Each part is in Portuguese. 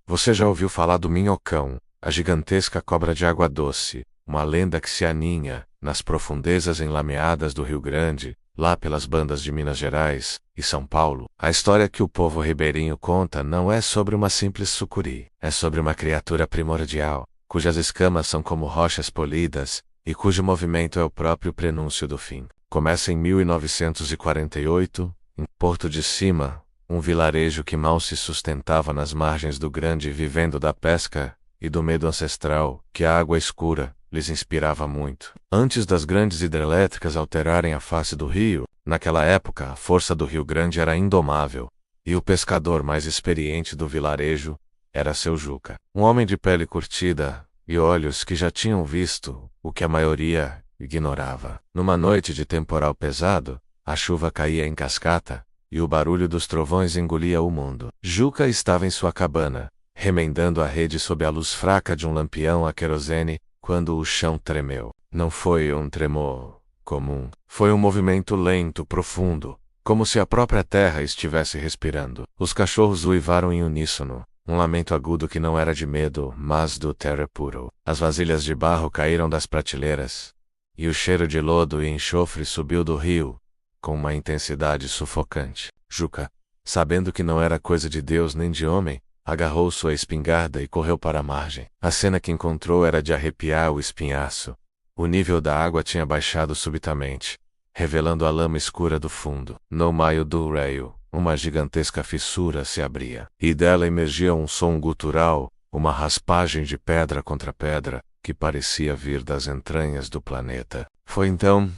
Você já ouviu falar do minhocão, a gigantesca cobra de água doce, uma lenda que se aninha nas profundezas enlameadas do Rio Grande, lá pelas bandas de Minas Gerais e São Paulo? A história que o povo ribeirinho conta não é sobre uma simples sucuri, é sobre uma criatura primordial, cujas escamas são como rochas polidas e cujo movimento é o próprio prenúncio do fim. Começa em 1948, em Porto de Cima, um vilarejo que mal se sustentava nas margens do Grande, vivendo da pesca e do medo ancestral, que a água escura lhes inspirava muito. Antes das grandes hidrelétricas alterarem a face do rio, naquela época a força do Rio Grande era indomável, e o pescador mais experiente do vilarejo era seu Juca. Um homem de pele curtida e olhos que já tinham visto o que a maioria ignorava. Numa noite de temporal pesado, a chuva caía em cascata, e o barulho dos trovões engolia o mundo. Juca estava em sua cabana, remendando a rede sob a luz fraca de um lampião a querosene, quando o chão tremeu. Não foi um tremor comum. Foi um movimento lento, profundo, como se a própria terra estivesse respirando. Os cachorros uivaram em uníssono, um lamento agudo que não era de medo, mas do terror puro. As vasilhas de barro caíram das prateleiras, e o cheiro de lodo e enxofre subiu do rio, com uma intensidade sufocante. Juca, sabendo que não era coisa de Deus nem de homem, agarrou sua espingarda e correu para a margem. A cena que encontrou era de arrepiar o espinhaço. O nível da água tinha baixado subitamente, revelando a lama escura do fundo. No meio do rio, uma gigantesca fissura se abria, e dela emergia um som gutural, uma raspagem de pedra contra pedra, que parecia vir das entranhas do planeta. Foi então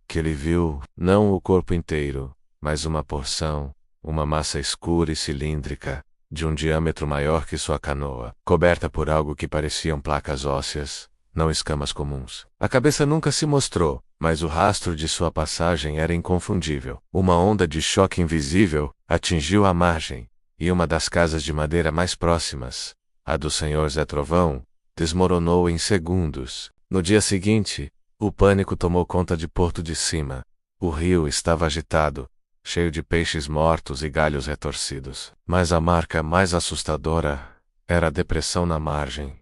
que ele viu, não o corpo inteiro, mas uma porção, uma massa escura e cilíndrica, de um diâmetro maior que sua canoa, coberta por algo que pareciam placas ósseas, não escamas comuns. A cabeça nunca se mostrou, mas o rastro de sua passagem era inconfundível. Uma onda de choque invisível atingiu a margem, e uma das casas de madeira mais próximas, a do Senhor Zé Trovão, desmoronou em segundos. No dia seguinte, o pânico tomou conta de Porto de Cima. O rio estava agitado, cheio de peixes mortos e galhos retorcidos. Mas a marca mais assustadora era a depressão na margem.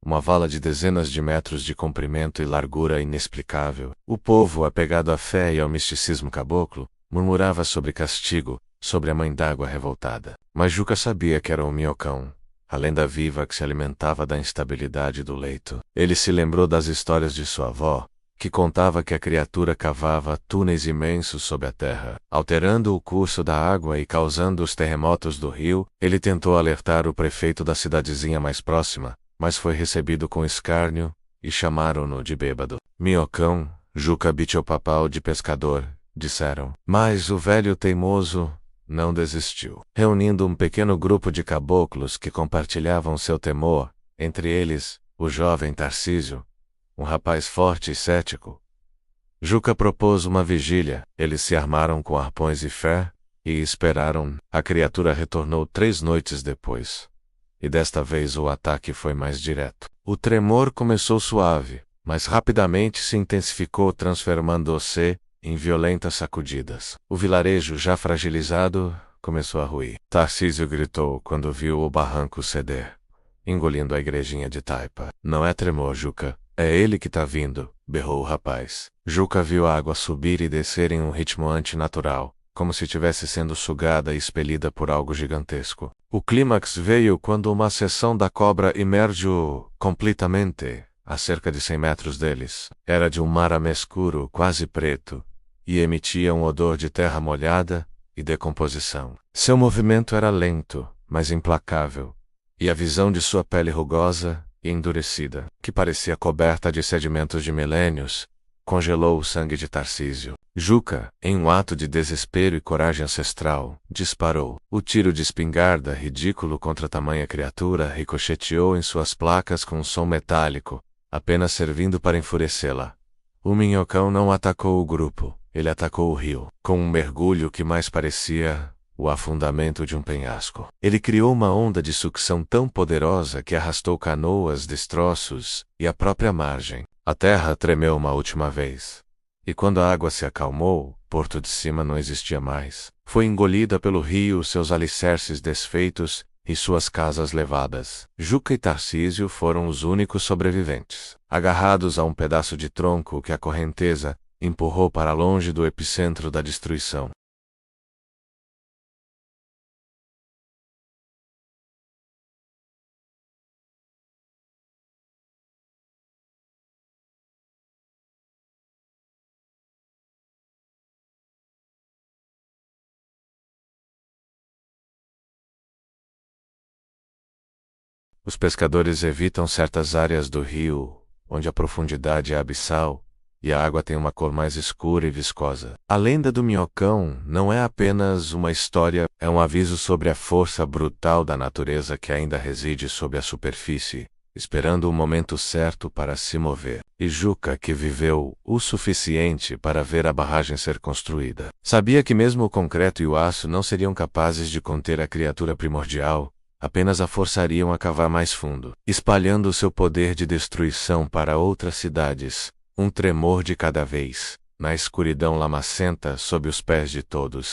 Uma vala de dezenas de metros de comprimento e largura inexplicável. O povo, apegado à fé e ao misticismo caboclo, murmurava sobre castigo, sobre a mãe d'água revoltada. Mas Juca sabia que era o minhocão, a lenda viva que se alimentava da instabilidade do leito. Ele se lembrou das histórias de sua avó, que contava que a criatura cavava túneis imensos sob a terra, alterando o curso da água e causando os terremotos do rio. Ele tentou alertar o prefeito da cidadezinha mais próxima, mas foi recebido com escárnio, e chamaram-no de bêbado. Minhocão, Juca bicho-papau de pescador, disseram. Mas o velho teimoso não desistiu. Reunindo um pequeno grupo de caboclos que compartilhavam seu temor, entre eles, o jovem Tarcísio, um rapaz forte e cético, Juca propôs uma vigília. Eles se armaram com arpões e fé, e esperaram. A criatura retornou 3 noites depois. E desta vez o ataque foi mais direto. O tremor começou suave, mas rapidamente se intensificou, transformando-se em violentas sacudidas. O vilarejo, já fragilizado, começou a ruir. Tarcísio gritou quando viu o barranco ceder, engolindo a igrejinha de taipa. Não é tremor, Juca. É ele que tá vindo, berrou o rapaz. Juca viu a água subir e descer em um ritmo antinatural, como se estivesse sendo sugada e expelida por algo gigantesco. O clímax veio quando uma seção da cobra emergiu completamente, a cerca de 100 metros deles. Era de um marame escuro, quase preto, e emitia um odor de terra molhada e decomposição. Seu movimento era lento, mas implacável, e a visão de sua pele rugosa e endurecida, que parecia coberta de sedimentos de milênios, congelou o sangue de Tarcísio. Juca, em um ato de desespero e coragem ancestral, disparou. O tiro de espingarda, ridículo contra tamanha criatura, ricocheteou em suas placas com um som metálico, apenas servindo para enfurecê-la. O minhocão não atacou o grupo, ele atacou o rio, com um mergulho que mais parecia o afundamento de um penhasco. Ele criou uma onda de sucção tão poderosa que arrastou canoas, destroços e a própria margem. A terra tremeu uma última vez. E quando a água se acalmou, Porto de Cima não existia mais. Foi engolida pelo rio, seus alicerces desfeitos e suas casas levadas. Juca e Tarcísio foram os únicos sobreviventes. Agarrados a um pedaço de tronco que a correnteza empurrou para longe do epicentro da destruição. Os pescadores evitam certas áreas do rio, onde a profundidade é abissal, e a água tem uma cor mais escura e viscosa. A lenda do minhocão não é apenas uma história, é um aviso sobre a força brutal da natureza que ainda reside sob a superfície, esperando o momento certo para se mover. E Juca, que viveu o suficiente para ver a barragem ser construída, sabia que mesmo o concreto e o aço não seriam capazes de conter a criatura primordial, apenas a forçariam a cavar mais fundo, espalhando seu poder de destruição para outras cidades, um tremor de cada vez, na escuridão lamacenta sob os pés de todos.